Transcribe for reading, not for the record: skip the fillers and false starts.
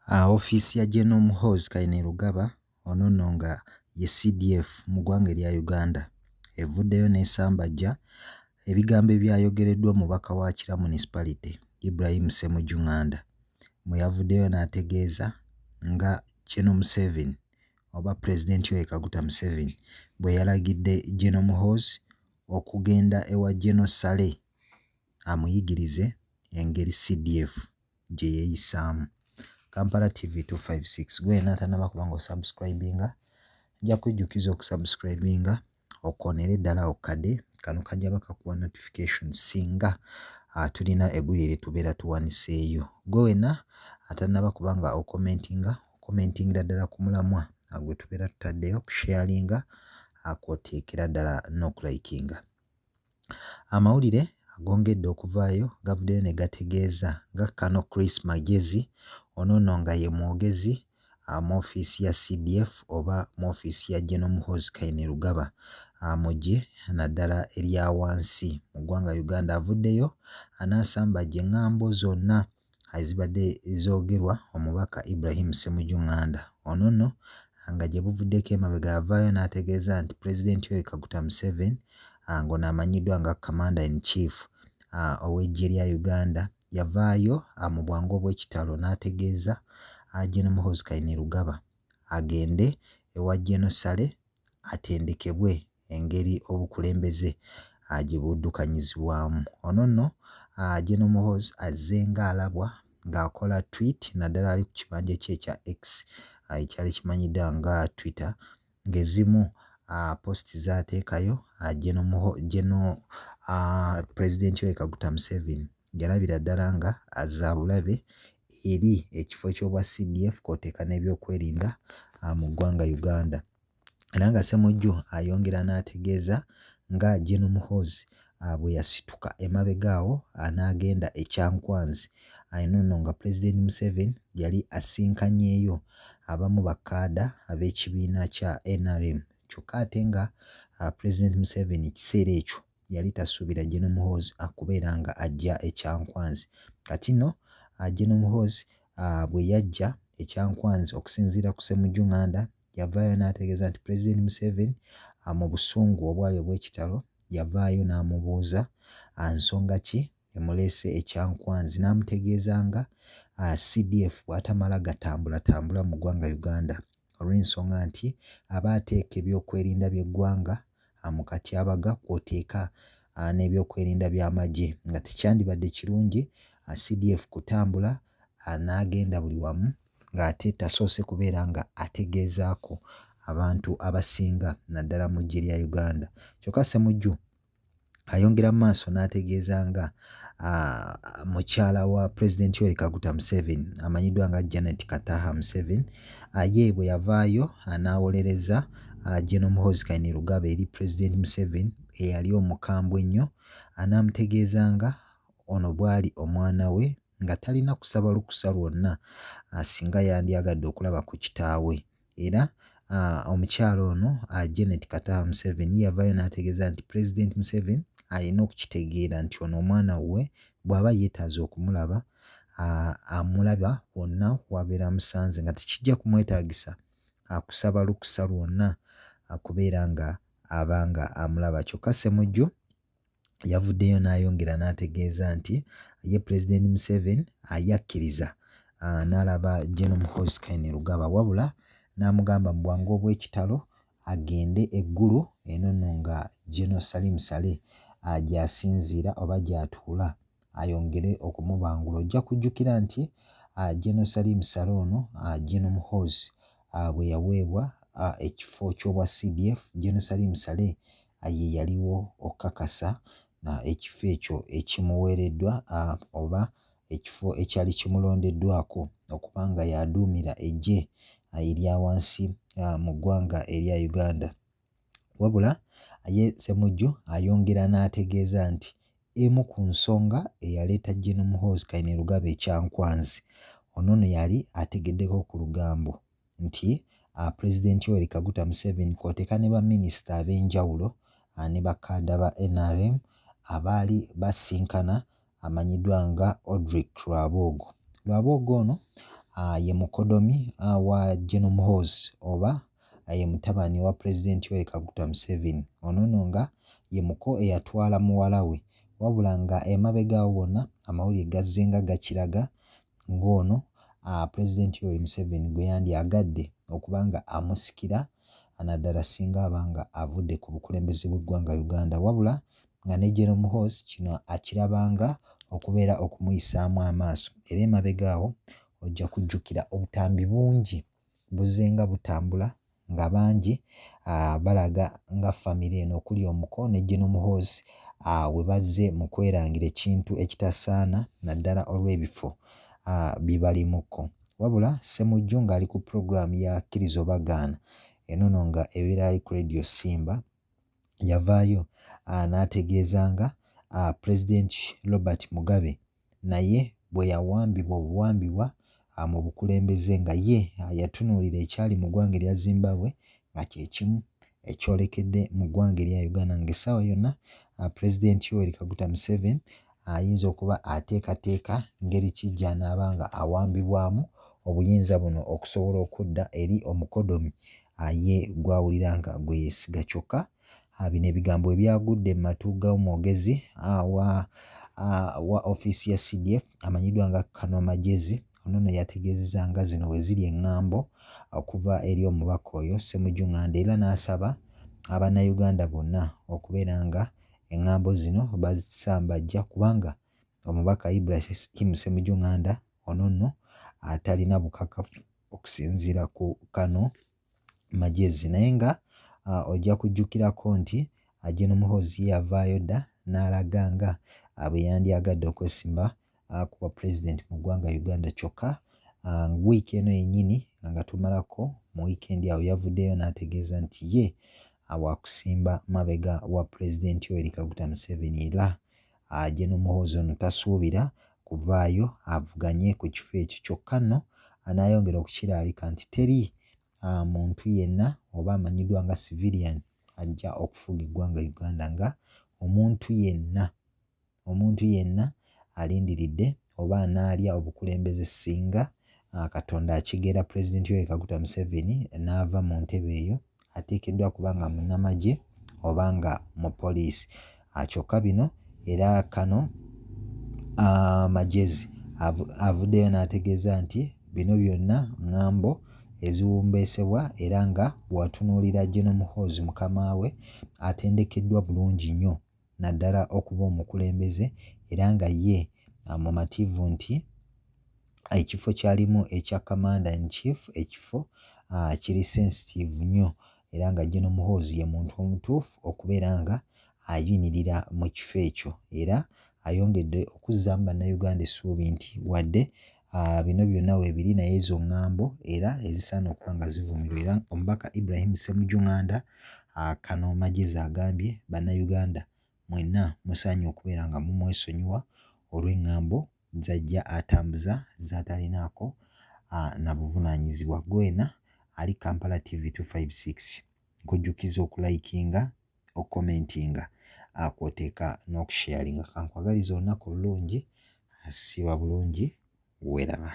Ofiisi ya General Muhoozi Kainerugaba ono nno nga ye CDF mu ggwanga erya Uganda evuddeyo n'esambajja ebigambo ebyayogereddwa omubaka wa Kira Municipality Ibrahim Ssemujju Nganda mwe yavuddeyo n'ategeeza nga General Museveni oba President Yoweri Kaguta Museveni bwe yalagidde General Muhoozi okugenda ewa General Sale amuyigirize engeri CDF gye yeeyisaamu. Kampala TV 256 gwe n'atanaba kuba ng'osubscribinga nja kujjukiza okusubscribinga okoonere ddala okadde kano kajja bakakuwa notification singa tulina eggulire lye tubeera tuwaniseeyo. Gwe wena atanaba kuba nga okomentingira ddala ku mulamwa gwe tubeera tutaddeyo kusharinga kw'oteekera ddala n'okulayikinga. Amawulire agongedde okuvaayo gavuddeyo ne gategeeza nga Kano Chris Magezi ono nno nga ye mwogezi mu ofiisi ya CDF oba mu ofiisi ya General Muhoozi Kainerugaba mugye naddala erya wansi mu ggwanga Uganda avuddeyo n'asambajja engambo zonna ezibadde zoogerwa omubaka Ibrahim Ssemujju Nganda. Ono nno nga gye buvuddeko emabega yavaayo n'ategeeza nti President Yoweri Kaguta Museveni ng'ono amanyiddwa nga Commander in Chief ow'eggye lya Uganda yavaayo mu bwangu obw'ekitalo n'ategeeza General Muhoozi Kainerugaba agende ewa General Sale atendekebwe engeri obukulembeze gye buddukanyizibwamu. Ono nno General Muhoozi azze ng'alabwa ng'akola tweet naddala ali ku kibanja kye ekya X ekyali kimanyiddwa nga Twitter ng'ezimu post z'ateekayo President Yoweri Kaguta Museveni yalabira ddala nga azza bulabe eri ekifo ky'obwa CDF kw'oteeka n'ebyokwerinda mu ggwanga Uganda. Era nga Ssemujju ayongera n'ategeeza nga General Muhoozi bwe yasituka emabega awo n'agenda e Kyankwanzi eno nno nga President Museveni yali asinkanyeeyo abamu bakkaada ab'ekibiina kya NRM kyokka ate nga President Museveni ekiseera ekyo yali tasuubira General Muhoozi akubeera nga ajja e Kyankwanzi. Kati nno General Muhoozi bwe yajja e Kyankwanzi okusinziira ku Ssemujju Nganda yavaayo n'ategeeza nti President Museveni mu busungu obwali obw'ekitalo yavaayo n'amubuuza nsonga ki emuleese e Kyankwanzi n'amutegeeza nga CDF bw'atamala gatambulatambula mu ggwanga Uganda olw'ensonga nti aba ateeka ebyokwerinda by'eggwanga mu katyabaga kw'oteeka n'ebyokwerinda by'amagye nga tekyandibadde kirungi CDF kutambula n'agenda buli wamu ng'ate tasoose kubeera nga ategeezaako abantu abasinga naddala mu ggye lya Uganda. Kyokka Ssemujju ayongera mu maaso n'ategeeza nga mukyala wa President Yoweri Kaguta Museveni amanyiddwa nga Janet Kataha Museveni ye bwe yavaayo n'awolereza General Muhoozi Kainerugaba eri President Museveni eyali omukambwe ennyo n'amutegeeza nga ono bw'ali omwana we nga talina kusaba lukusa lwonna singa yandyagadde okulaba ku kitaawe. Era omukyala ono Janet Kataha Museveni yavaayo n'ategeeza nti President Museveni alina okukitegeera nti ono omwana we bw'aba yeetaaze okumulaba amulaba wonna w'abeera amusanze nga tekijja kumwetaagisa kusaba lukusa lwonna kubeera nga abanga amulaba. Kyokka Ssemujju yavuddeyo n'ayongera n'ategeeza nti ye President Museveni yakkiriza n'alaba General Muhoozi Kainerugaba wabula n'amugamba mu bwangu obw'ekitalo agende eggulu eno nno nga General Salim Saleh gy'asinziira oba gy'atuula ayongere okumubangula. Ojja kujjukira nti General Salim Saleh ono General Muhoozi bwe yaweebwa ekifo ky'obwa CDF General Salim Saleh ye yaliwo okukakasa ekifo ekyo ekimuweereddwa oba ekifo ekyali kimulondeddwako okuba nga yaduumira eggye erya wansi mu ggwanga erya Uganda. Wabula ye Ssemujju ayongera n'ategeeza nti emu ku nsonga eyaleeta General Muhoozi Kainerugaba e Kyankwanzi ono nno yali ategeddeko ku lugambo nti President Yoweri Kaguta Museveni kw'oteeka ne baminisita ab'enjawulo ne bakkaada ba NRM abaali basinkana amanyiddwa nga Odrick Rwabogo. Rwabogo ono ye mukodomi wa General Muhoozi oba ye mutabani wa President Yoweri Kaguta Museveni. Ono nno nga ye muko eyatwala muwala we, wabula nga emabega wonna amawulire gazze nga gakiraga ng'ono President Yoweri Museveni gwe yandyagadde okuba nga amusikira naddala singa abanga avudde ku bukulembeze bw'eggwanga Uganda, wabula nga ne General Muhoozi kino akirabanga okubeera okumuyisaamu amaaso. Era emabega awo ojja kujjukira obutambi bungi buzze nga butambula nga bangi balaga nga famire eno okuli omuko ne General Muhoozi we bazze mu kwerangira ekintu ekitasaana naddala olw'ebifo bibalimuko. Wabula Ssemujju ng'ali ku program ya kkiriza oba gaana eno nno nga ebeera ali ku Radio Simba yavaayo n'ategeeza nga President Robert Mugabe naye bwe yawambibwa obuwambibwa mu bukulembeze nga ye yatunuulira ekyali mu ggwanga erya Zimbabwe nga kye kimu ekyolekedde mu ggwanga erya Uganda, ng'essaawa yonna President Yoweri Kaguta Museveni ayinza okuba ateekateeka ngeri ki gy'anaaba nga awambibwamu obuyinza buno okusobola okudda eri omukodomi ye gw'awulira nga gwe yeesiga. Kyokka bino ebigambo ebyagudde mu matu g'omwogezi wa ofiisi ya CDF amanyiddwa nga Kano Magezi. Ono nno yategeezezza nga zino we ziri eŋŋambo okuva eri omubaka oyo Ssemujju Nganda, era n'asaba Abannayuganda bonna okubeera nga eŋŋambo zino bazisambajja kubanga omubaka Ibrahim Ssemujju Nganda ono nno atalina bukakafu okusinziira ku Kano Magezi. Naye nga ojja kujjukirako nti General Muhoozi yavaayo dda n'alaga nga bwe yandyagadde okwesimba ku bwa president mu ggwanga Uganda. Kyokka wiiki eno yennyini nga tumalako mu wiikendi awo yavuddeyo n'ategeeza nti ye waakusimba mabega wa President Yoweri Kaguta Museveni, era General Muhoozi ono tasuubira kuvaayo avuganye ku kifo ekyo. Kyokka nno n'ayongera okukiraalika nti teri muntu yenna oba amanyiddwa nga civilian ajja okufuga eggwanga Uganda, nga omuntu yenna alindiridde oba anaalya obukulembeze singa Katonda akigera President Yoweri Kaguta Museveni n'ava mu ntebe eyo ateekeddwa kuba nga munnamagye oba nga mu poliisi. Kyokka bino era Kano Magezi avuddeyo n'ategeeza nti bino byonna ŋŋambo eziwombeesebwa era nga bw'atunuulira General Muhoozi mukama we atendekeddwa bulungi nnyo naddala okuba omukulembeze, era nga ye mumativu nti ekifo kyalimu ekya Commander in Chief ekifo kiri sensitive nnyo, era nga General Muhoozi ye muntu omutuufu okubeera nga ayimirira mu kifo ekyo. Era ayongedde okuzzaamu Bannayuganda essuubi nti wadde bino byonna weebiri naye ezo ŋŋambo era ezisaana okuba nga zivumirwa. Era omubaka Ibrahim Ssemujju Nganda Kano Magezi agambye Bannayuganda mwenna musaanye okubeera nga mumwesonyiwa olw'eŋŋambo z'ajja atambuza z'atalinaako na buvunaanyizibwa. Gwena ali Kampala TV 256 nkujjukiza okulayikinga, okukomentinga, kw'oteeka n'okusharinga. Kankwagaliza olunaku olulungi, asiiba bulungi, weeraba.